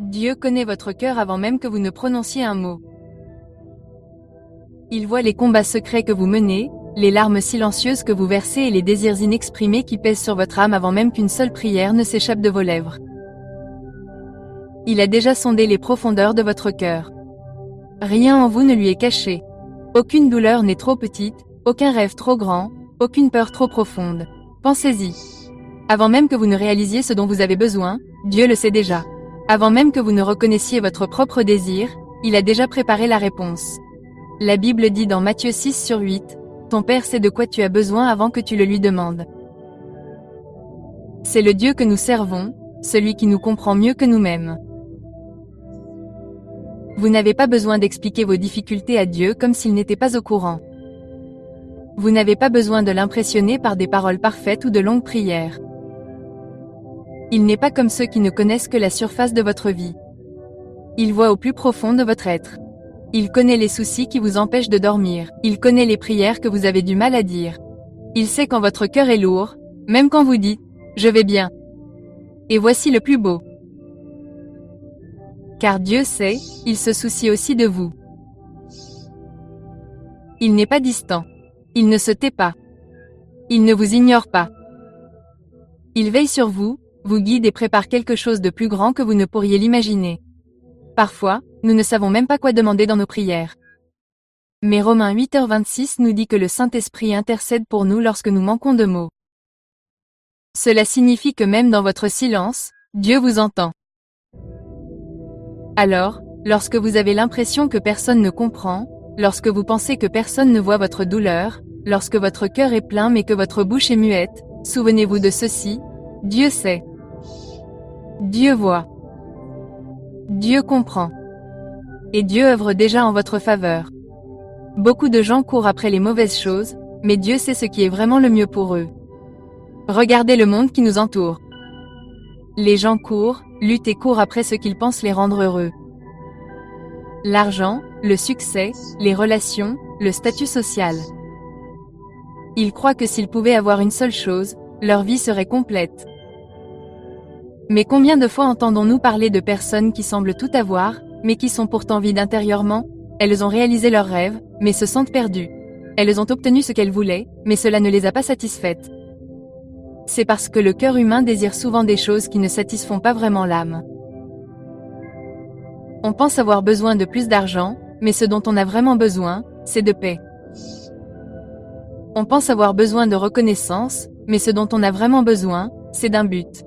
Dieu connaît votre cœur avant même que vous ne prononciez un mot. Il voit les combats secrets que vous menez, les larmes silencieuses que vous versez et les désirs inexprimés qui pèsent sur votre âme avant même qu'une seule prière ne s'échappe de vos lèvres. Il a déjà sondé les profondeurs de votre cœur. Rien en vous ne lui est caché. Aucune douleur n'est trop petite, aucun rêve trop grand, aucune peur trop profonde. Pensez-y. Avant même que vous ne réalisiez ce dont vous avez besoin, Dieu le sait déjà. Avant même que vous ne reconnaissiez votre propre désir, il a déjà préparé la réponse. La Bible dit dans Matthieu 6/8, « Ton Père sait de quoi tu as besoin avant que tu le lui demandes. » C'est le Dieu que nous servons, celui qui nous comprend mieux que nous-mêmes. Vous n'avez pas besoin d'expliquer vos difficultés à Dieu comme s'il n'était pas au courant. Vous n'avez pas besoin de l'impressionner par des paroles parfaites ou de longues prières. Il n'est pas comme ceux qui ne connaissent que la surface de votre vie. Il voit au plus profond de votre être. Il connaît les soucis qui vous empêchent de dormir. Il connaît les prières que vous avez du mal à dire. Il sait quand votre cœur est lourd, même quand vous dites « Je vais bien ». Et voici le plus beau. Car Dieu sait, il se soucie aussi de vous. Il n'est pas distant. Il ne se tait pas. Il ne vous ignore pas. Il veille sur vous, vous guide et prépare quelque chose de plus grand que vous ne pourriez l'imaginer. Parfois, nous ne savons même pas quoi demander dans nos prières. Mais Romains 8h26 nous dit que le Saint-Esprit intercède pour nous lorsque nous manquons de mots. Cela signifie que même dans votre silence, Dieu vous entend. Alors, lorsque vous avez l'impression que personne ne comprend, lorsque vous pensez que personne ne voit votre douleur, lorsque votre cœur est plein mais que votre bouche est muette, souvenez-vous de ceci, Dieu sait. Dieu voit. Dieu comprend. Et Dieu œuvre déjà en votre faveur. Beaucoup de gens courent après les mauvaises choses, mais Dieu sait ce qui est vraiment le mieux pour eux. Regardez le monde qui nous entoure. Les gens courent, luttent et courent après ce qu'ils pensent les rendre heureux. L'argent, le succès, les relations, le statut social. Ils croient que s'ils pouvaient avoir une seule chose, leur vie serait complète. Mais combien de fois entendons-nous parler de personnes qui semblent tout avoir, mais qui sont pourtant vides intérieurement? Elles ont réalisé leurs rêves, mais se sentent perdues. Elles ont obtenu ce qu'elles voulaient, mais cela ne les a pas satisfaites. C'est parce que le cœur humain désire souvent des choses qui ne satisfont pas vraiment l'âme. On pense avoir besoin de plus d'argent, mais ce dont on a vraiment besoin, c'est de paix. On pense avoir besoin de reconnaissance, mais ce dont on a vraiment besoin, c'est d'un but.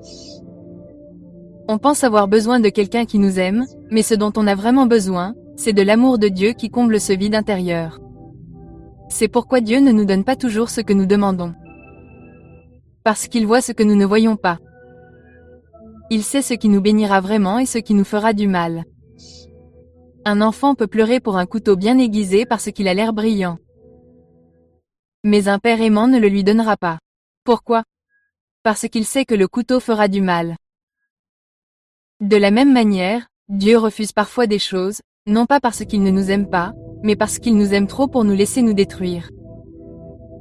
On pense avoir besoin de quelqu'un qui nous aime, mais ce dont on a vraiment besoin, c'est de l'amour de Dieu qui comble ce vide intérieur. C'est pourquoi Dieu ne nous donne pas toujours ce que nous demandons. Parce qu'il voit ce que nous ne voyons pas. Il sait ce qui nous bénira vraiment et ce qui nous fera du mal. Un enfant peut pleurer pour un couteau bien aiguisé parce qu'il a l'air brillant. Mais un père aimant ne le lui donnera pas. Pourquoi? Parce qu'il sait que le couteau fera du mal. De la même manière, Dieu refuse parfois des choses, non pas parce qu'il ne nous aime pas, mais parce qu'il nous aime trop pour nous laisser nous détruire.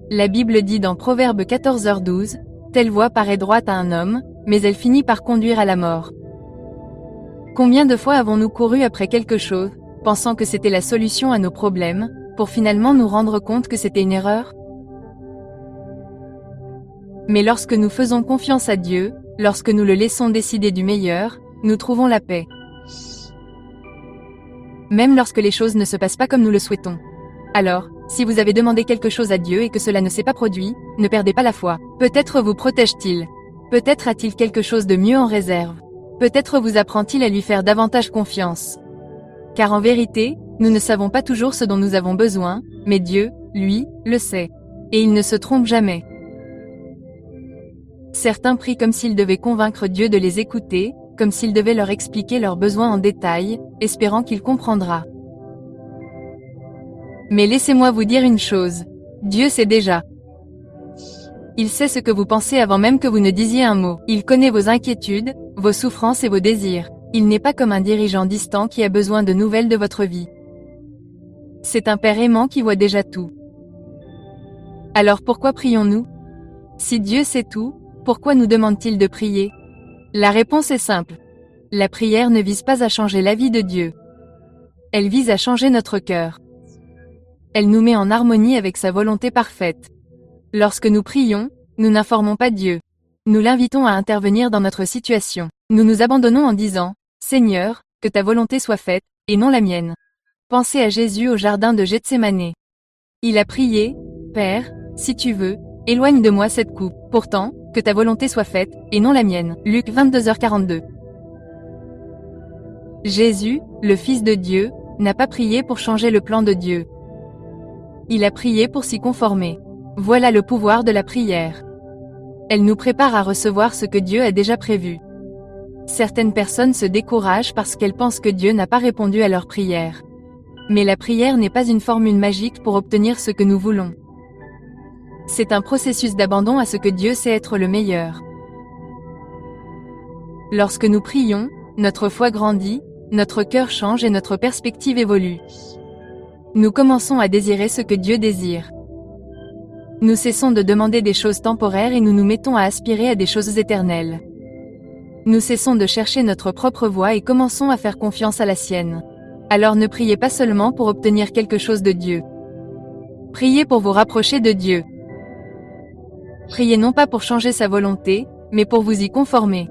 La Bible dit dans Proverbe 14h12, « Telle voie paraît droite à un homme, mais elle finit par conduire à la mort. » Combien de fois avons-nous couru après quelque chose, pensant que c'était la solution à nos problèmes, pour finalement nous rendre compte que c'était une erreur? Mais lorsque nous faisons confiance à Dieu, lorsque nous le laissons décider du meilleur, nous trouvons la paix. Même lorsque les choses ne se passent pas comme nous le souhaitons. Alors, si vous avez demandé quelque chose à Dieu et que cela ne s'est pas produit, ne perdez pas la foi. Peut-être vous protège-t-il. Peut-être a-t-il quelque chose de mieux en réserve. Peut-être vous apprend-il à lui faire davantage confiance. Car en vérité, nous ne savons pas toujours ce dont nous avons besoin, mais Dieu, lui, le sait. Et il ne se trompe jamais. Certains prient comme s'ils devaient convaincre Dieu de les écouter, comme s'ils devaient leur expliquer leurs besoins en détail, espérant qu'il comprendra. Mais laissez-moi vous dire une chose. Dieu sait déjà. Il sait ce que vous pensez avant même que vous ne disiez un mot. Il connaît vos inquiétudes, vos souffrances et vos désirs. Il n'est pas comme un dirigeant distant qui a besoin de nouvelles de votre vie. C'est un Père aimant qui voit déjà tout. Alors pourquoi prions-nous? Si Dieu sait tout, pourquoi nous demande-t-il de prier? La réponse est simple. La prière ne vise pas à changer la vie de Dieu. Elle vise à changer notre cœur. Elle nous met en harmonie avec sa volonté parfaite. Lorsque nous prions, nous n'informons pas Dieu. Nous l'invitons à intervenir dans notre situation. Nous nous abandonnons en disant, « Seigneur, que ta volonté soit faite, et non la mienne. » Pensez à Jésus au jardin de Gethsémanée. Il a prié, « Père, si tu veux, éloigne de moi cette coupe. Pourtant, que ta volonté soit faite, et non la mienne. » Luc 22h42. Jésus, le Fils de Dieu, n'a pas prié pour changer le plan de Dieu. Il a prié pour s'y conformer. Voilà le pouvoir de la prière. Elle nous prépare à recevoir ce que Dieu a déjà prévu. Certaines personnes se découragent parce qu'elles pensent que Dieu n'a pas répondu à leur prière. Mais la prière n'est pas une formule magique pour obtenir ce que nous voulons. C'est un processus d'abandon à ce que Dieu sait être le meilleur. Lorsque nous prions, notre foi grandit, notre cœur change et notre perspective évolue. Nous commençons à désirer ce que Dieu désire. Nous cessons de demander des choses temporaires et nous nous mettons à aspirer à des choses éternelles. Nous cessons de chercher notre propre voie et commençons à faire confiance à la sienne. Alors ne priez pas seulement pour obtenir quelque chose de Dieu. Priez pour vous rapprocher de Dieu. Priez non pas pour changer sa volonté, mais pour vous y conformer.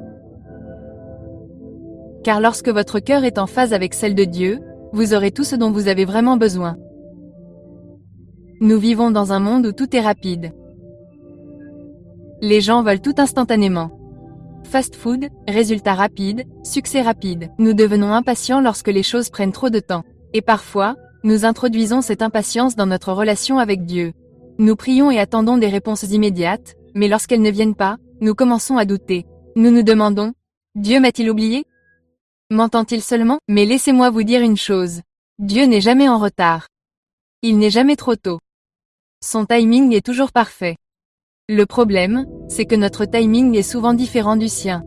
Car lorsque votre cœur est en phase avec celle de Dieu, vous aurez tout ce dont vous avez vraiment besoin. Nous vivons dans un monde où tout est rapide. Les gens veulent tout instantanément. Fast food, résultats rapides, succès rapide. Nous devenons impatients lorsque les choses prennent trop de temps. Et parfois, nous introduisons cette impatience dans notre relation avec Dieu. Nous prions et attendons des réponses immédiates, mais lorsqu'elles ne viennent pas, nous commençons à douter. Nous nous demandons, Dieu m'a-t-il oublié? M'entend-il seulement? Mais laissez-moi vous dire une chose. Dieu n'est jamais en retard. Il n'est jamais trop tôt. Son timing est toujours parfait. Le problème, c'est que notre timing est souvent différent du sien.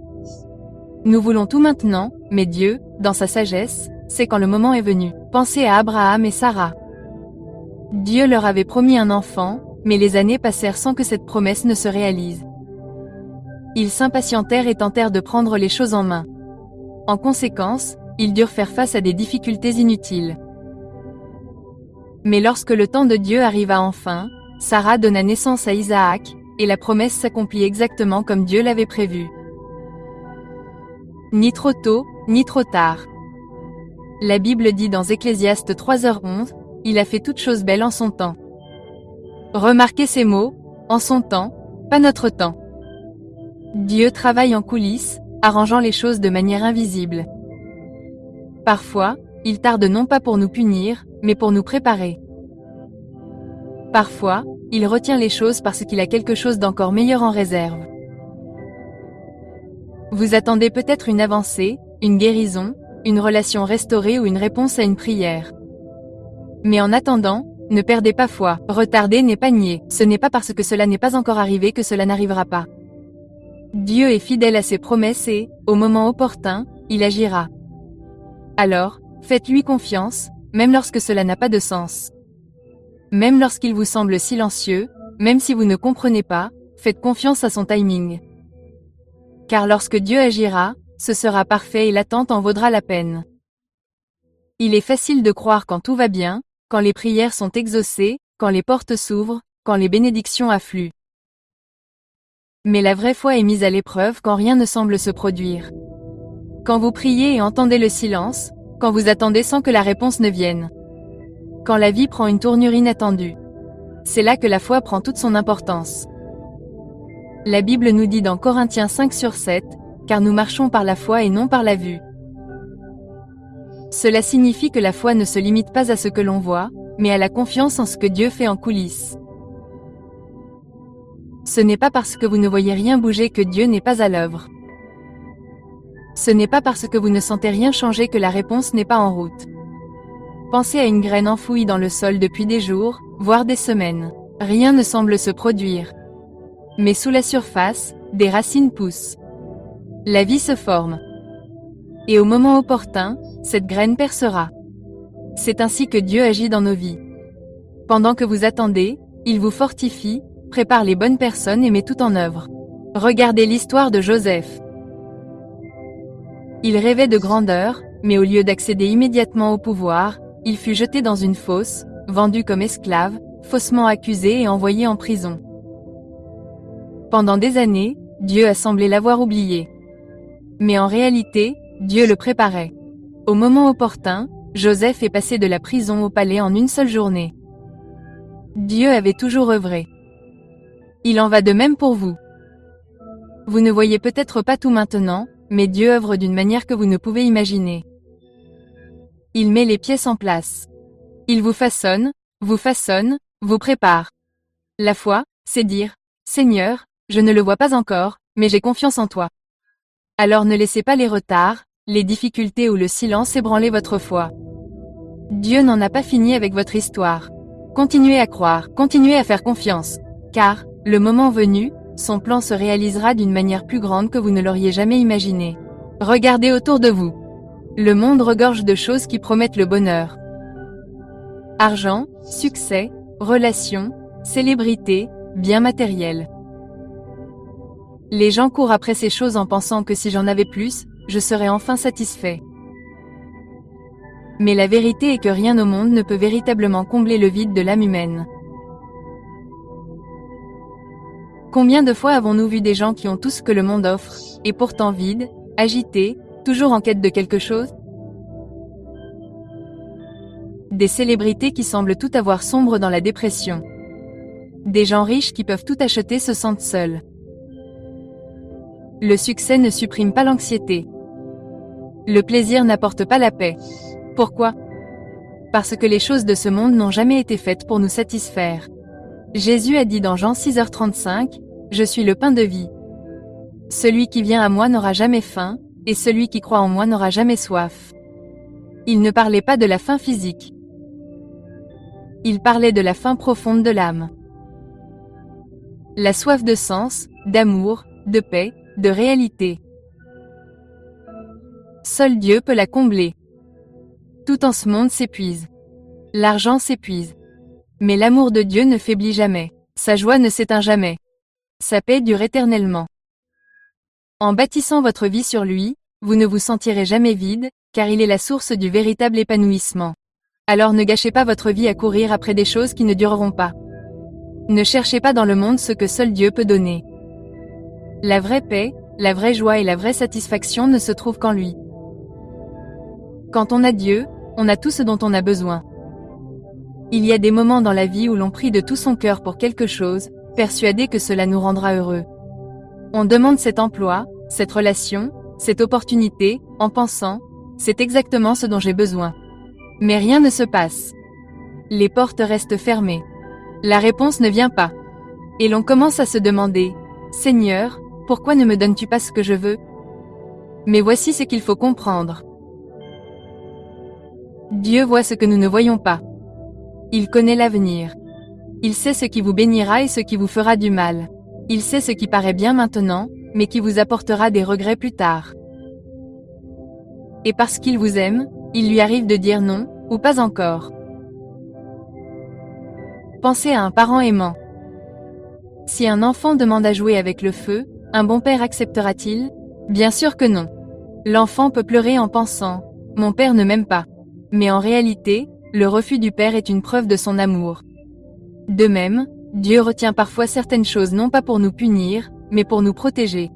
Nous voulons tout maintenant, mais Dieu, dans sa sagesse, sait quand le moment est venu. Pensez à Abraham et Sarah. Dieu leur avait promis un enfant, mais les années passèrent sans que cette promesse ne se réalise. Ils s'impatientèrent et tentèrent de prendre les choses en main. En conséquence, ils durent faire face à des difficultés inutiles. Mais lorsque le temps de Dieu arriva enfin, Sarah donna naissance à Isaac, et la promesse s'accomplit exactement comme Dieu l'avait prévu. Ni trop tôt, ni trop tard. La Bible dit dans Ecclésiaste 3h11, « Il a fait toutes choses belles en son temps ». Remarquez ces mots, en son temps, pas notre temps. Dieu travaille en coulisses, arrangeant les choses de manière invisible. Parfois, il tarde non pas pour nous punir, mais pour nous préparer. Parfois, il retient les choses parce qu'il a quelque chose d'encore meilleur en réserve. Vous attendez peut-être une avancée, une guérison, une relation restaurée ou une réponse à une prière. Mais en attendant, ne perdez pas foi. Retarder n'est pas nier. Ce n'est pas parce que cela n'est pas encore arrivé que cela n'arrivera pas. Dieu est fidèle à ses promesses et, au moment opportun, il agira. Alors, faites-lui confiance, même lorsque cela n'a pas de sens. Même lorsqu'il vous semble silencieux, même si vous ne comprenez pas, faites confiance à son timing. Car lorsque Dieu agira, ce sera parfait et l'attente en vaudra la peine. Il est facile de croire quand tout va bien, quand les prières sont exaucées, quand les portes s'ouvrent, quand les bénédictions affluent. Mais la vraie foi est mise à l'épreuve quand rien ne semble se produire. Quand vous priez et entendez le silence, quand vous attendez sans que la réponse ne vienne. Quand la vie prend une tournure inattendue. C'est là que la foi prend toute son importance. La Bible nous dit dans Corinthiens 5/7, « Car nous marchons par la foi et non par la vue ». Cela signifie que la foi ne se limite pas à ce que l'on voit, mais à la confiance en ce que Dieu fait en coulisses. Ce n'est pas parce que vous ne voyez rien bouger que Dieu n'est pas à l'œuvre. Ce n'est pas parce que vous ne sentez rien changer que la réponse n'est pas en route. Pensez à une graine enfouie dans le sol depuis des jours, voire des semaines. Rien ne semble se produire. Mais sous la surface, des racines poussent. La vie se forme. Et au moment opportun, cette graine percera. C'est ainsi que Dieu agit dans nos vies. Pendant que vous attendez, il vous fortifie, prépare les bonnes personnes et met tout en œuvre. Regardez l'histoire de Joseph. Il rêvait de grandeur, mais au lieu d'accéder immédiatement au pouvoir, il fut jeté dans une fosse, vendu comme esclave, faussement accusé et envoyé en prison. Pendant des années, Dieu a semblé l'avoir oublié. Mais en réalité, Dieu le préparait. Au moment opportun, Joseph est passé de la prison au palais en une seule journée. Dieu avait toujours œuvré. Il en va de même pour vous. Vous ne voyez peut-être pas tout maintenant, mais Dieu œuvre d'une manière que vous ne pouvez imaginer. Il met les pièces en place. Il vous façonne, vous prépare. La foi, c'est dire, Seigneur, je ne le vois pas encore, mais j'ai confiance en toi. Alors ne laissez pas les retards, les difficultés ou le silence ébranler votre foi. Dieu n'en a pas fini avec votre histoire. Continuez à croire, continuez à faire confiance. Car, le moment venu, son plan se réalisera d'une manière plus grande que vous ne l'auriez jamais imaginé. Regardez autour de vous. Le monde regorge de choses qui promettent le bonheur. Argent, succès, relations, célébrité, biens matériels. Les gens courent après ces choses en pensant que si j'en avais plus, je serais enfin satisfait. Mais la vérité est que rien au monde ne peut véritablement combler le vide de l'âme humaine. Combien de fois avons-nous vu des gens qui ont tout ce que le monde offre, et pourtant vides, agités, toujours en quête de quelque chose? Des célébrités qui semblent tout avoir sombre dans la dépression. Des gens riches qui peuvent tout acheter se sentent seuls. Le succès ne supprime pas l'anxiété. Le plaisir n'apporte pas la paix. Pourquoi? Parce que les choses de ce monde n'ont jamais été faites pour nous satisfaire. Jésus a dit dans Jean 6h35, « Je suis le pain de vie. Celui qui vient à moi n'aura jamais faim, et celui qui croit en moi n'aura jamais soif. » Il ne parlait pas de la faim physique. Il parlait de la faim profonde de l'âme. La soif de sens, d'amour, de paix, de réalité. Seul Dieu peut la combler. Tout en ce monde s'épuise. L'argent s'épuise. Mais l'amour de Dieu ne faiblit jamais. Sa joie ne s'éteint jamais. Sa paix dure éternellement. En bâtissant votre vie sur lui, vous ne vous sentirez jamais vide, car il est la source du véritable épanouissement. Alors ne gâchez pas votre vie à courir après des choses qui ne dureront pas. Ne cherchez pas dans le monde ce que seul Dieu peut donner. La vraie paix, la vraie joie et la vraie satisfaction ne se trouvent qu'en lui. Quand on a Dieu, on a tout ce dont on a besoin. Il y a des moments dans la vie où l'on prie de tout son cœur pour quelque chose, persuadé que cela nous rendra heureux. On demande cet emploi, cette relation, cette opportunité, en pensant, c'est exactement ce dont j'ai besoin. Mais rien ne se passe. Les portes restent fermées. La réponse ne vient pas. Et l'on commence à se demander, Seigneur, pourquoi ne me donnes-tu pas ce que je veux? Mais voici ce qu'il faut comprendre. Dieu voit ce que nous ne voyons pas. Il connaît l'avenir. Il sait ce qui vous bénira et ce qui vous fera du mal. Il sait ce qui paraît bien maintenant, mais qui vous apportera des regrets plus tard. Et parce qu'il vous aime, il lui arrive de dire non, ou pas encore. Pensez à un parent aimant. Si un enfant demande à jouer avec le feu, un bon père acceptera-t-il? Bien sûr que non. L'enfant peut pleurer en pensant « Mon père ne m'aime pas ». Mais en réalité, le refus du père est une preuve de son amour. De même, Dieu retient parfois certaines choses non pas pour nous punir, mais pour nous protéger.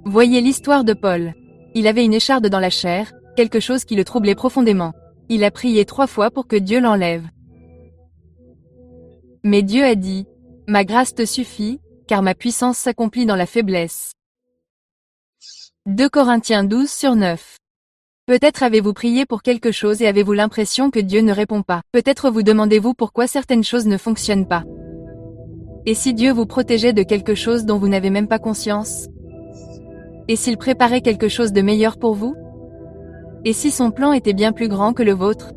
Voyez l'histoire de Paul. Il avait une écharde dans la chair, quelque chose qui le troublait profondément. Il a prié 3 fois pour que Dieu l'enlève. Mais Dieu a dit, « Ma grâce te suffit, car ma puissance s'accomplit dans la faiblesse. » 2 Corinthiens 12/9. Peut-être avez-vous prié pour quelque chose et avez-vous l'impression que Dieu ne répond pas. Peut-être vous demandez-vous pourquoi certaines choses ne fonctionnent pas. Et si Dieu vous protégeait de quelque chose dont vous n'avez même pas conscience? Et s'il préparait quelque chose de meilleur pour vous? Et si son plan était bien plus grand que le vôtre?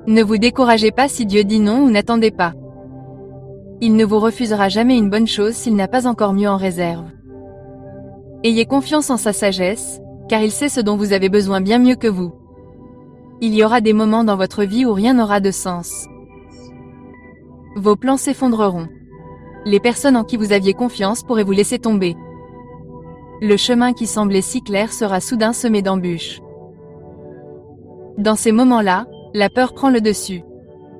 Ne vous découragez pas si Dieu dit non ou n'attendez pas. Il ne vous refusera jamais une bonne chose s'il n'a pas encore mieux en réserve. Ayez confiance en sa sagesse, car il sait ce dont vous avez besoin bien mieux que vous. Il y aura des moments dans votre vie où rien n'aura de sens. Vos plans s'effondreront. Les personnes en qui vous aviez confiance pourraient vous laisser tomber. Le chemin qui semblait si clair sera soudain semé d'embûches. Dans ces moments-là, la peur prend le dessus.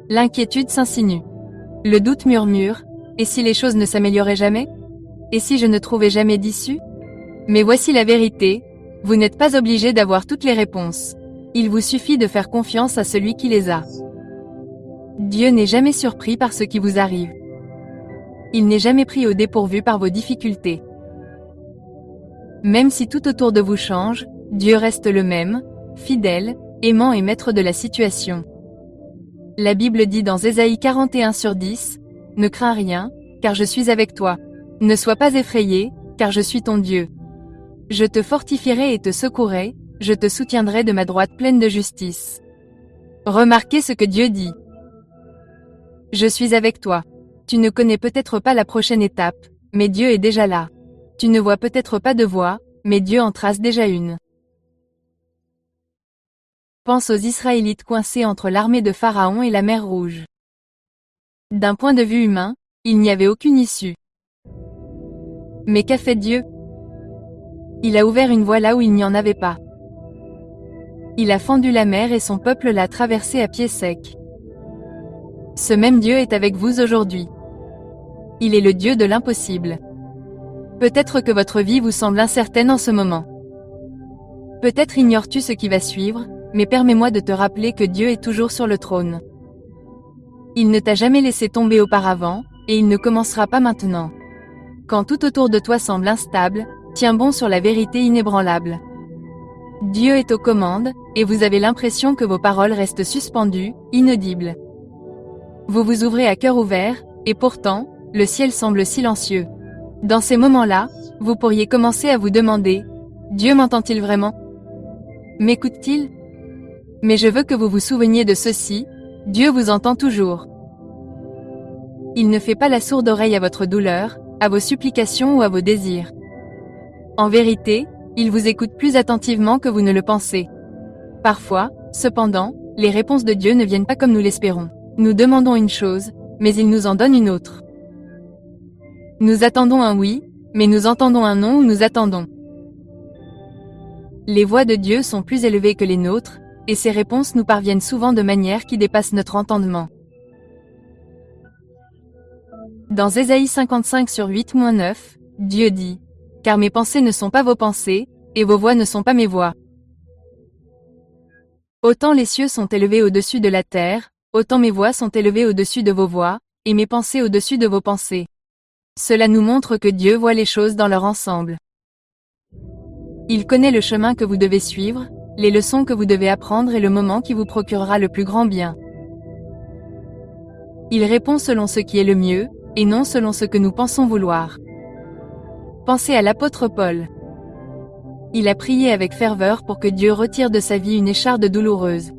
L'inquiétude s'insinue. Le doute murmure, et si les choses ne s'amélioraient jamais? Et si je ne trouvais jamais d'issue? Mais voici la vérité, vous n'êtes pas obligé d'avoir toutes les réponses. Il vous suffit de faire confiance à celui qui les a. Dieu n'est jamais surpris par ce qui vous arrive. Il n'est jamais pris au dépourvu par vos difficultés. Même si tout autour de vous change, Dieu reste le même, fidèle, aimant et maître de la situation. La Bible dit dans Ésaïe 41/10, « Ne crains rien, car je suis avec toi. Ne sois pas effrayé, car je suis ton Dieu. Je te fortifierai et te secourrai, je te soutiendrai de ma droite pleine de justice. » Remarquez ce que Dieu dit. Je suis avec toi. Tu ne connais peut-être pas la prochaine étape, mais Dieu est déjà là. Tu ne vois peut-être pas de voie, mais Dieu en trace déjà une. Pense aux Israélites coincés entre l'armée de Pharaon et la mer Rouge. D'un point de vue humain, il n'y avait aucune issue. Mais qu'a fait Dieu? Il a ouvert une voie là où il n'y en avait pas. Il a fendu la mer et son peuple l'a traversée à pied sec. Ce même Dieu est avec vous aujourd'hui. Il est le Dieu de l'impossible. Peut-être que votre vie vous semble incertaine en ce moment. Peut-être ignores-tu ce qui va suivre, mais permets-moi de te rappeler que Dieu est toujours sur le trône. Il ne t'a jamais laissé tomber auparavant, et il ne commencera pas maintenant. Quand tout autour de toi semble instable, tiens bon sur la vérité inébranlable. Dieu est aux commandes, et vous avez l'impression que vos paroles restent suspendues, inaudibles. Vous vous ouvrez à cœur ouvert, et pourtant, le ciel semble silencieux. Dans ces moments-là, vous pourriez commencer à vous demander, « Dieu m'entend-il vraiment? M'écoute-t-il? » Mais je veux que vous vous souveniez de ceci, Dieu vous entend toujours. Il ne fait pas la sourde oreille à votre douleur, à vos supplications ou à vos désirs. En vérité, il vous écoute plus attentivement que vous ne le pensez. Parfois, cependant, les réponses de Dieu ne viennent pas comme nous l'espérons. Nous demandons une chose, mais il nous en donne une autre. Nous attendons un oui, mais nous entendons un non ou nous attendons. Les voix de Dieu sont plus élevées que les nôtres, et ses réponses nous parviennent souvent de manière qui dépasse notre entendement. Dans Ésaïe 55/8-9, Dieu dit, « Car mes pensées ne sont pas vos pensées, et vos voix ne sont pas mes voix. Autant les cieux sont élevés au-dessus de la terre, autant mes voix sont élevées au-dessus de vos voix, et mes pensées au-dessus de vos pensées. » Cela nous montre que Dieu voit les choses dans leur ensemble. Il connaît le chemin que vous devez suivre, les leçons que vous devez apprendre et le moment qui vous procurera le plus grand bien. Il répond selon ce qui est le mieux, et non selon ce que nous pensons vouloir. Pensez à l'apôtre Paul. Il a prié avec ferveur pour que Dieu retire de sa vie une écharde douloureuse.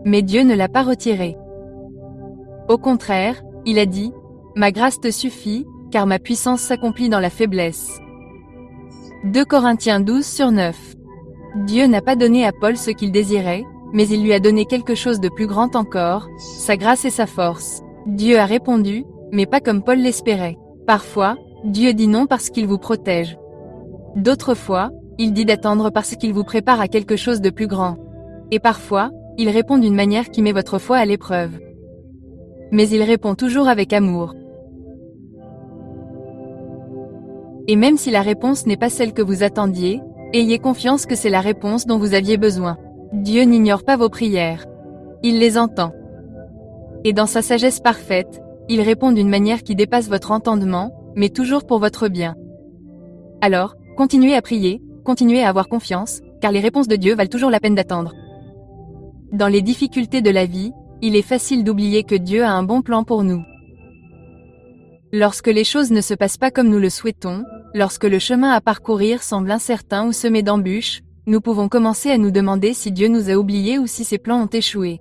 Mais Dieu ne l'a pas retirée. Au contraire, il a dit, « Ma grâce te suffit, car ma puissance s'accomplit dans la faiblesse. » 2 Corinthiens 12/9. Dieu n'a pas donné à Paul ce qu'il désirait, mais il lui a donné quelque chose de plus grand encore, sa grâce et sa force. Dieu a répondu, mais pas comme Paul l'espérait. Parfois, Dieu dit non parce qu'il vous protège. D'autres fois, il dit d'attendre parce qu'il vous prépare à quelque chose de plus grand. Et parfois, il répond d'une manière qui met votre foi à l'épreuve. Mais il répond toujours avec amour. Et même si la réponse n'est pas celle que vous attendiez, ayez confiance que c'est la réponse dont vous aviez besoin. Dieu n'ignore pas vos prières. Il les entend. Et dans sa sagesse parfaite, il répond d'une manière qui dépasse votre entendement, mais toujours pour votre bien. Alors, continuez à prier, continuez à avoir confiance, car les réponses de Dieu valent toujours la peine d'attendre. Dans les difficultés de la vie, il est facile d'oublier que Dieu a un bon plan pour nous. Lorsque les choses ne se passent pas comme nous le souhaitons, lorsque le chemin à parcourir semble incertain ou semé d'embûches, nous pouvons commencer à nous demander si Dieu nous a oubliés ou si ses plans ont échoué.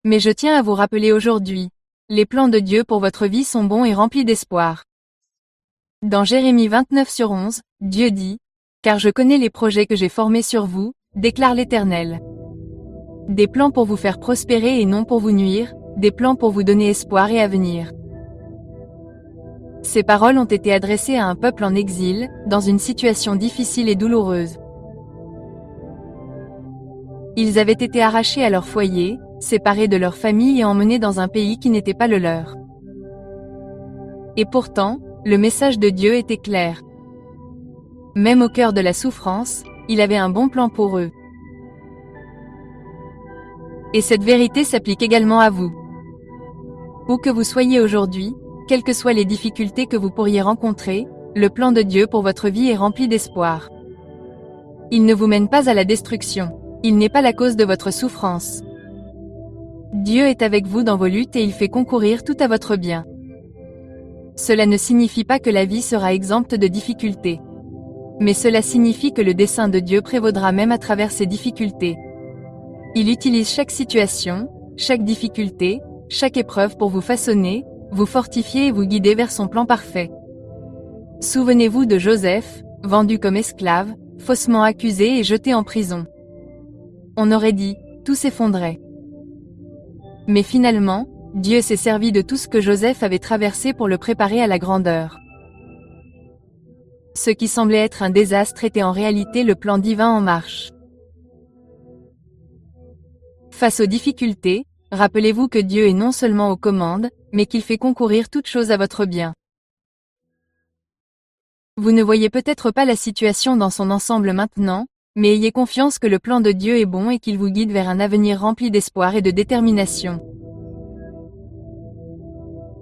Mais je tiens à vous rappeler aujourd'hui, les plans de Dieu pour votre vie sont bons et remplis d'espoir. Dans Jérémie 29/11, Dieu dit, « Car je connais les projets que j'ai formés sur vous, déclare l'Éternel. Des plans pour vous faire prospérer et non pour vous nuire, des plans pour vous donner espoir et avenir. » Ces paroles ont été adressées à un peuple en exil, dans une situation difficile et douloureuse. Ils avaient été arrachés à leur foyer, séparés de leur famille et emmenés dans un pays qui n'était pas le leur. Et pourtant, le message de Dieu était clair. Même au cœur de la souffrance, il avait un bon plan pour eux. Et cette vérité s'applique également à vous. Où que vous soyez aujourd'hui, quelles que soient les difficultés que vous pourriez rencontrer, le plan de Dieu pour votre vie est rempli d'espoir. Il ne vous mène pas à la destruction. Il n'est pas la cause de votre souffrance. Dieu est avec vous dans vos luttes et il fait concourir tout à votre bien. Cela ne signifie pas que la vie sera exempte de difficultés. Mais cela signifie que le dessein de Dieu prévaudra même à travers ces difficultés. Il utilise chaque situation, chaque difficulté, chaque épreuve pour vous façonner, vous fortifier et vous guider vers son plan parfait. Souvenez-vous de Joseph, vendu comme esclave, faussement accusé et jeté en prison. On aurait dit, tout s'effondrait. Mais finalement, Dieu s'est servi de tout ce que Joseph avait traversé pour le préparer à la grandeur. Ce qui semblait être un désastre était en réalité le plan divin en marche. Face aux difficultés, rappelez-vous que Dieu est non seulement aux commandes, mais qu'il fait concourir toutes choses à votre bien. Vous ne voyez peut-être pas la situation dans son ensemble maintenant, mais ayez confiance que le plan de Dieu est bon et qu'il vous guide vers un avenir rempli d'espoir et de détermination.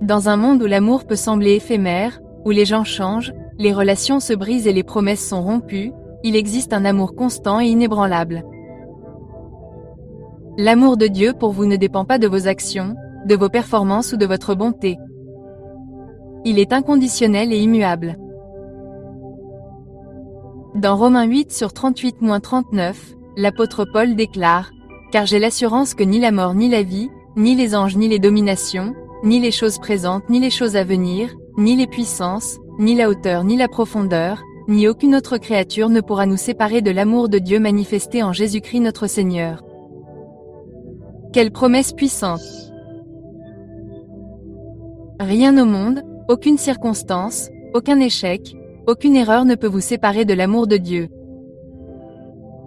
Dans un monde où l'amour peut sembler éphémère, où les gens changent, les relations se brisent et les promesses sont rompues, il existe un amour constant et inébranlable. L'amour de Dieu pour vous ne dépend pas de vos actions, de vos performances ou de votre bonté. Il est inconditionnel et immuable. Dans Romains 8/38-39, l'apôtre Paul déclare « Car j'ai l'assurance que ni la mort ni la vie, ni les anges ni les dominations, ni les choses présentes ni les choses à venir, ni les puissances, ni la hauteur ni la profondeur, ni aucune autre créature ne pourra nous séparer de l'amour de Dieu manifesté en Jésus-Christ notre Seigneur. » Quelle promesse puissante! Rien au monde, aucune circonstance, aucun échec, aucune erreur ne peut vous séparer de l'amour de Dieu.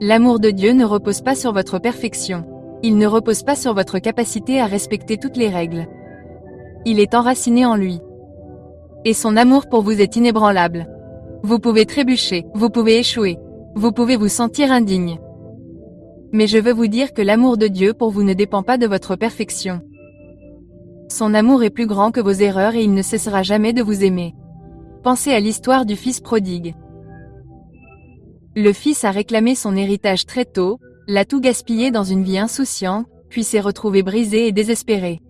L'amour de Dieu ne repose pas sur votre perfection. Il ne repose pas sur votre capacité à respecter toutes les règles. Il est enraciné en lui. Et son amour pour vous est inébranlable. Vous pouvez trébucher, vous pouvez échouer, vous pouvez vous sentir indigne. Mais je veux vous dire que l'amour de Dieu pour vous ne dépend pas de votre perfection. Son amour est plus grand que vos erreurs et il ne cessera jamais de vous aimer. Pensez à l'histoire du fils prodigue. Le fils a réclamé son héritage très tôt, l'a tout gaspillé dans une vie insouciante, puis s'est retrouvé brisé et désespéré.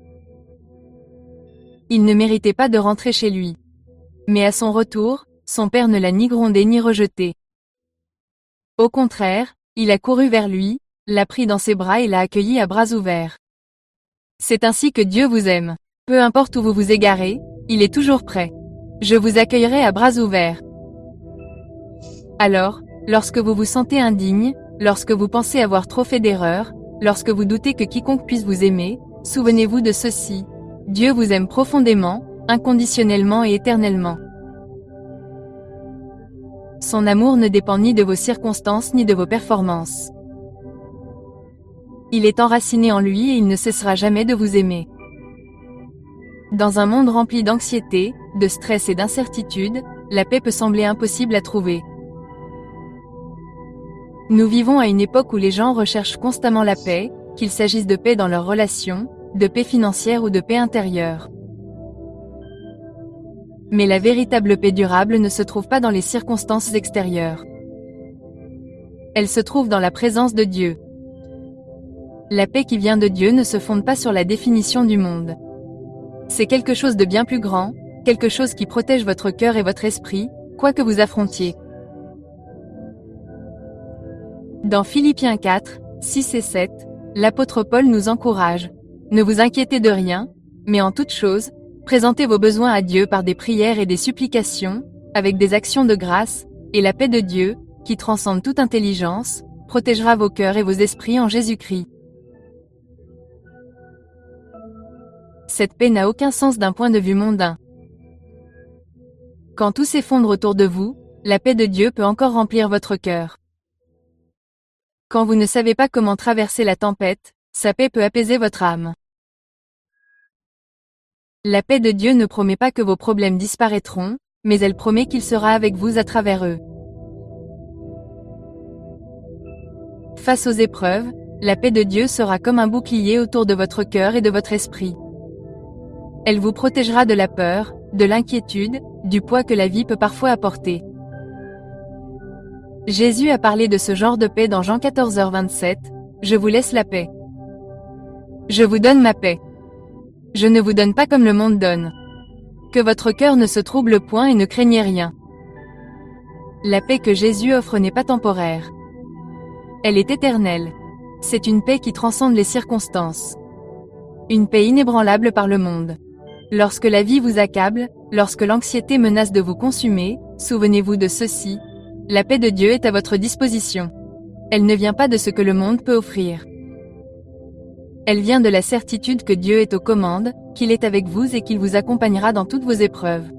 Il ne méritait pas de rentrer chez lui. Mais à son retour, son père ne l'a ni grondé ni rejeté. Au contraire, il a couru vers lui, l'a pris dans ses bras et l'a accueilli à bras ouverts. C'est ainsi que Dieu vous aime. Peu importe où vous vous égarez, il est toujours prêt. Je vous accueillerai à bras ouverts. Alors, lorsque vous vous sentez indigne, lorsque vous pensez avoir trop fait d'erreurs, lorsque vous doutez que quiconque puisse vous aimer, souvenez-vous de ceci. Dieu vous aime profondément, inconditionnellement et éternellement. Son amour ne dépend ni de vos circonstances ni de vos performances. Il est enraciné en lui et il ne cessera jamais de vous aimer. Dans un monde rempli d'anxiété, de stress et d'incertitude, la paix peut sembler impossible à trouver. Nous vivons à une époque où les gens recherchent constamment la paix, qu'il s'agisse de paix dans leurs relations, de paix financière ou de paix intérieure. Mais la véritable paix durable ne se trouve pas dans les circonstances extérieures. Elle se trouve dans la présence de Dieu. La paix qui vient de Dieu ne se fonde pas sur la définition du monde. C'est quelque chose de bien plus grand, quelque chose qui protège votre cœur et votre esprit, quoi que vous affrontiez. Dans Philippiens 4, 6 et 7, l'apôtre Paul nous encourage. Ne vous inquiétez de rien, mais en toute chose, présentez vos besoins à Dieu par des prières et des supplications, avec des actions de grâce, et la paix de Dieu, qui transcende toute intelligence, protégera vos cœurs et vos esprits en Jésus-Christ. Cette paix n'a aucun sens d'un point de vue mondain. Quand tout s'effondre autour de vous, la paix de Dieu peut encore remplir votre cœur. Quand vous ne savez pas comment traverser la tempête, sa paix peut apaiser votre âme. La paix de Dieu ne promet pas que vos problèmes disparaîtront, mais elle promet qu'il sera avec vous à travers eux. Face aux épreuves, la paix de Dieu sera comme un bouclier autour de votre cœur et de votre esprit. Elle vous protégera de la peur, de l'inquiétude, du poids que la vie peut parfois apporter. Jésus a parlé de ce genre de paix dans Jean 14h27, « Je vous laisse la paix. Je vous donne ma paix. Je ne vous donne pas comme le monde donne. Que votre cœur ne se trouble point et ne craignez rien. » La paix que Jésus offre n'est pas temporaire. Elle est éternelle. C'est une paix qui transcende les circonstances. Une paix inébranlable par le monde. Lorsque la vie vous accable, lorsque l'anxiété menace de vous consumer, souvenez-vous de ceci. La paix de Dieu est à votre disposition. Elle ne vient pas de ce que le monde peut offrir. Elle vient de la certitude que Dieu est aux commandes, qu'il est avec vous et qu'il vous accompagnera dans toutes vos épreuves.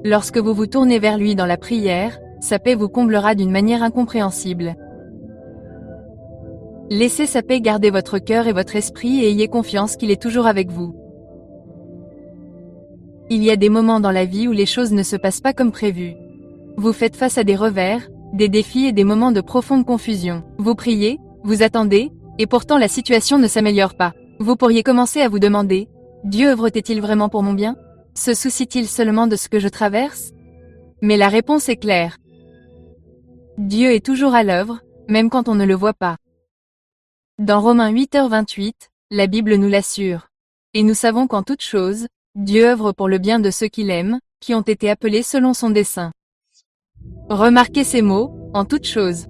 Lorsque vous vous tournez vers lui dans la prière, sa paix vous comblera d'une manière incompréhensible. Laissez sa paix garder votre cœur et votre esprit et ayez confiance qu'il est toujours avec vous. Il y a des moments dans la vie où les choses ne se passent pas comme prévu. Vous faites face à des revers, des défis et des moments de profonde confusion. Vous priez, vous attendez, et pourtant la situation ne s'améliore pas. Vous pourriez commencer à vous demander, Dieu œuvre-t-il vraiment pour mon bien? Se soucie-t-il seulement de ce que je traverse? Mais la réponse est claire. Dieu est toujours à l'œuvre, même quand on ne le voit pas. Dans Romains 8h28, la Bible nous l'assure. Et nous savons qu'en toute chose, Dieu œuvre pour le bien de ceux qui l'aiment, qui ont été appelés selon son dessein. Remarquez ces mots, en toute chose.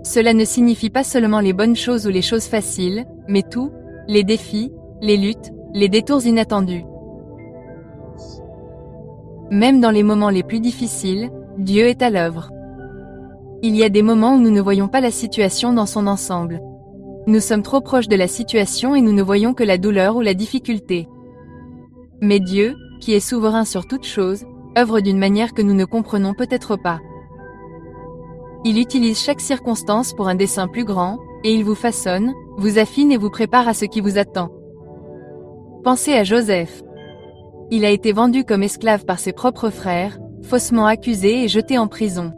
Cela ne signifie pas seulement les bonnes choses ou les choses faciles, mais tout, les défis, les luttes, les détours inattendus. Même dans les moments les plus difficiles, Dieu est à l'œuvre. Il y a des moments où nous ne voyons pas la situation dans son ensemble. Nous sommes trop proches de la situation et nous ne voyons que la douleur ou la difficulté. Mais Dieu, qui est souverain sur toute chose, œuvre d'une manière que nous ne comprenons peut-être pas. Il utilise chaque circonstance pour un dessein plus grand, et il vous façonne, vous affine et vous prépare à ce qui vous attend. Pensez à Joseph. Il a été vendu comme esclave par ses propres frères, faussement accusé et jeté en prison.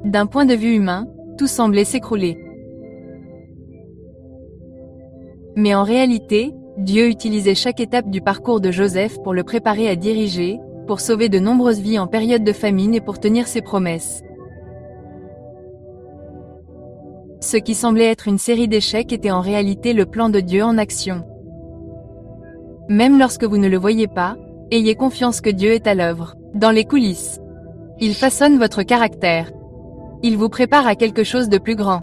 D'un point de vue humain, tout semblait s'écrouler. Mais en réalité, Dieu utilisait chaque étape du parcours de Joseph pour le préparer à diriger, pour sauver de nombreuses vies en période de famine et pour tenir ses promesses. Ce qui semblait être une série d'échecs était en réalité le plan de Dieu en action. Même lorsque vous ne le voyez pas, ayez confiance que Dieu est à l'œuvre, dans les coulisses. Il façonne votre caractère. Il vous prépare à quelque chose de plus grand.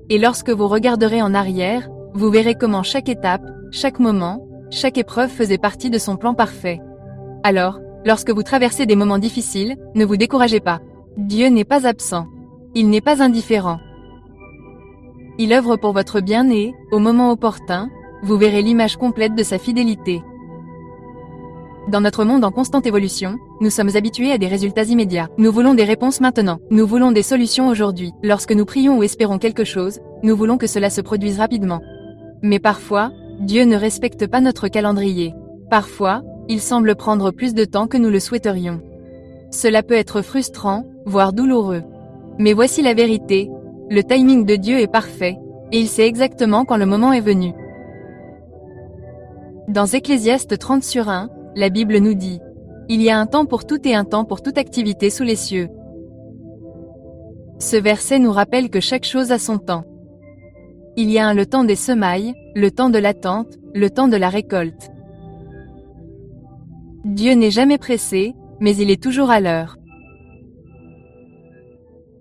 Et lorsque vous regarderez en arrière, vous verrez comment chaque étape, chaque moment, chaque épreuve faisait partie de son plan parfait. Alors, lorsque vous traversez des moments difficiles, ne vous découragez pas. Dieu n'est pas absent. Il n'est pas indifférent. Il œuvre pour votre bien et, au moment opportun, vous verrez l'image complète de sa fidélité. Dans notre monde en constante évolution, nous sommes habitués à des résultats immédiats. Nous voulons des réponses maintenant. Nous voulons des solutions aujourd'hui. Lorsque nous prions ou espérons quelque chose, nous voulons que cela se produise rapidement. Mais parfois, Dieu ne respecte pas notre calendrier. Parfois, il semble prendre plus de temps que nous le souhaiterions. Cela peut être frustrant, voire douloureux. Mais voici la vérité, le timing de Dieu est parfait, et il sait exactement quand le moment est venu. Dans Ecclésiaste 30/1, la Bible nous dit « Il y a un temps pour tout et un temps pour toute activité sous les cieux ». Ce verset nous rappelle que chaque chose a son temps. Il y a le temps des semailles, le temps de l'attente, le temps de la récolte. Dieu n'est jamais pressé, mais il est toujours à l'heure.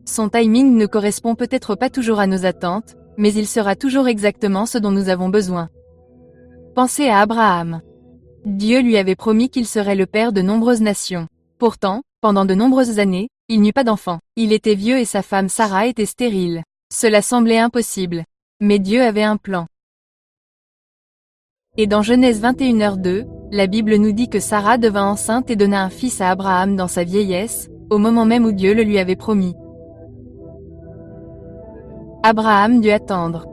Son timing ne correspond peut-être pas toujours à nos attentes, mais il sera toujours exactement ce dont nous avons besoin. Pensez à Abraham. Dieu lui avait promis qu'il serait le père de nombreuses nations. Pourtant, pendant de nombreuses années, il n'eut pas d'enfant. Il était vieux et sa femme Sarah était stérile. Cela semblait impossible. Mais Dieu avait un plan. Et dans Genèse 21h2, la Bible nous dit que Sarah devint enceinte et donna un fils à Abraham dans sa vieillesse, au moment même où Dieu le lui avait promis. Abraham dut attendre.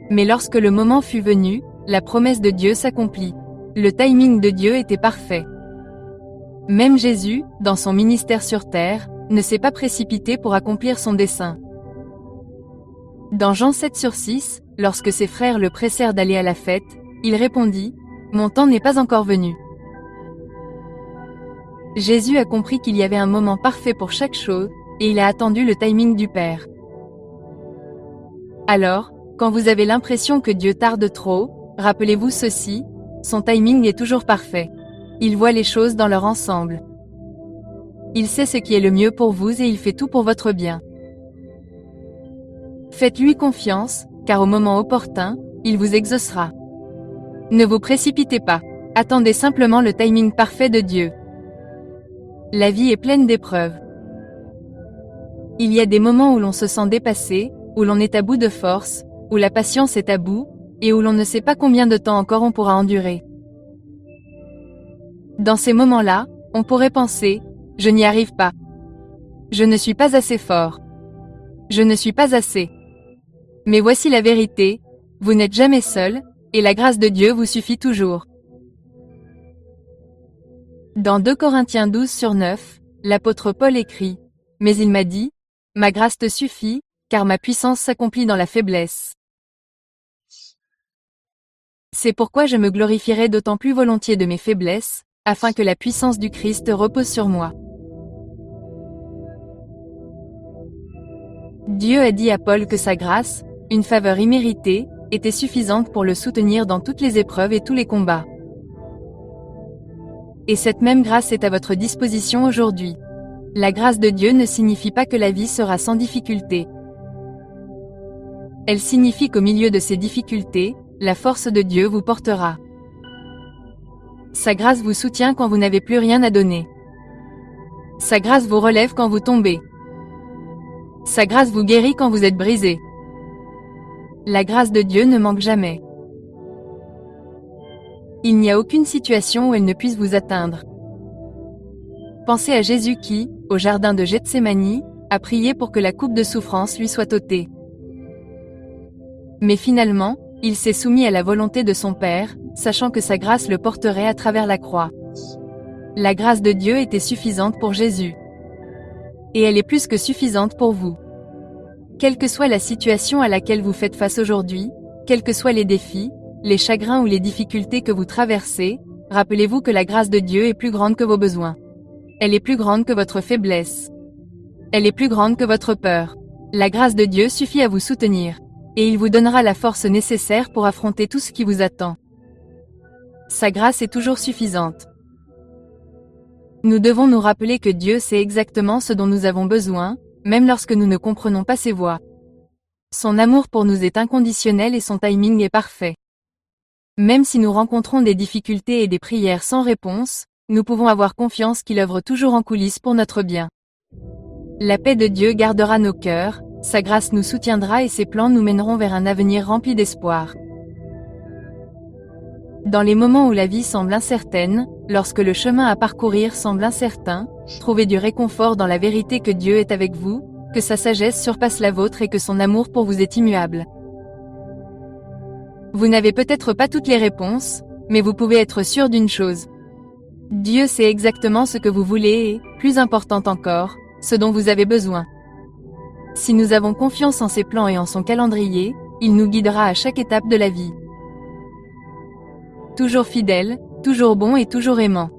Mais lorsque le moment fut venu, la promesse de Dieu s'accomplit. Le timing de Dieu était parfait. Même Jésus, dans son ministère sur terre, ne s'est pas précipité pour accomplir son dessein. Dans Jean 7/6, lorsque ses frères le pressèrent d'aller à la fête, il répondit : « Mon temps n'est pas encore venu. » Jésus a compris qu'il y avait un moment parfait pour chaque chose, et il a attendu le timing du Père. Alors, quand vous avez l'impression que Dieu tarde trop, rappelez-vous ceci, son timing est toujours parfait. Il voit les choses dans leur ensemble. Il sait ce qui est le mieux pour vous et il fait tout pour votre bien. Faites-lui confiance, car au moment opportun, il vous exaucera. Ne vous précipitez pas. Attendez simplement le timing parfait de Dieu. La vie est pleine d'épreuves. Il y a des moments où l'on se sent dépassé, où l'on est à bout de force, où la patience est à bout, et où l'on ne sait pas combien de temps encore on pourra endurer. Dans ces moments-là, on pourrait penser : je n'y arrive pas. Je ne suis pas assez fort. Je ne suis pas assez. Mais voici la vérité, vous n'êtes jamais seul, et la grâce de Dieu vous suffit toujours. Dans 2 Corinthiens 12/9, l'apôtre Paul écrit : « Mais il m'a dit, ma grâce te suffit, car ma puissance s'accomplit dans la faiblesse. C'est pourquoi je me glorifierai d'autant plus volontiers de mes faiblesses, afin que la puissance du Christ repose sur moi. » Dieu a dit à Paul que sa grâce, une faveur imméritée, était suffisante pour le soutenir dans toutes les épreuves et tous les combats. Et cette même grâce est à votre disposition aujourd'hui. La grâce de Dieu ne signifie pas que la vie sera sans difficulté. Elle signifie qu'au milieu de ces difficultés, la force de Dieu vous portera. Sa grâce vous soutient quand vous n'avez plus rien à donner. Sa grâce vous relève quand vous tombez. Sa grâce vous guérit quand vous êtes brisé. La grâce de Dieu ne manque jamais. Il n'y a aucune situation où elle ne puisse vous atteindre. Pensez à Jésus qui, au jardin de Gethsémani, a prié pour que la coupe de souffrance lui soit ôtée. Mais finalement, il s'est soumis à la volonté de son Père, sachant que sa grâce le porterait à travers la croix. La grâce de Dieu était suffisante pour Jésus. Et elle est plus que suffisante pour vous. Quelle que soit la situation à laquelle vous faites face aujourd'hui, quels que soient les défis, les chagrins ou les difficultés que vous traversez, rappelez-vous que la grâce de Dieu est plus grande que vos besoins. Elle est plus grande que votre faiblesse. Elle est plus grande que votre peur. La grâce de Dieu suffit à vous soutenir. Et il vous donnera la force nécessaire pour affronter tout ce qui vous attend. Sa grâce est toujours suffisante. Nous devons nous rappeler que Dieu sait exactement ce dont nous avons besoin, même lorsque nous ne comprenons pas ses voies. Son amour pour nous est inconditionnel et son timing est parfait. Même si nous rencontrons des difficultés et des prières sans réponse, nous pouvons avoir confiance qu'il œuvre toujours en coulisses pour notre bien. La paix de Dieu gardera nos cœurs, sa grâce nous soutiendra et ses plans nous mèneront vers un avenir rempli d'espoir. Dans les moments où la vie semble incertaine, lorsque le chemin à parcourir semble incertain, trouvez du réconfort dans la vérité que Dieu est avec vous, que sa sagesse surpasse la vôtre et que son amour pour vous est immuable. Vous n'avez peut-être pas toutes les réponses, mais vous pouvez être sûr d'une chose. Dieu sait exactement ce que vous voulez et, plus important encore, ce dont vous avez besoin. Si nous avons confiance en ses plans et en son calendrier, il nous guidera à chaque étape de la vie. Toujours fidèle, toujours bon et toujours aimant.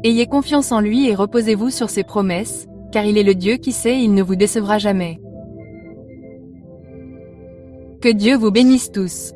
Ayez confiance en lui et reposez-vous sur ses promesses, car il est le Dieu qui sait et il ne vous décevra jamais. Que Dieu vous bénisse tous.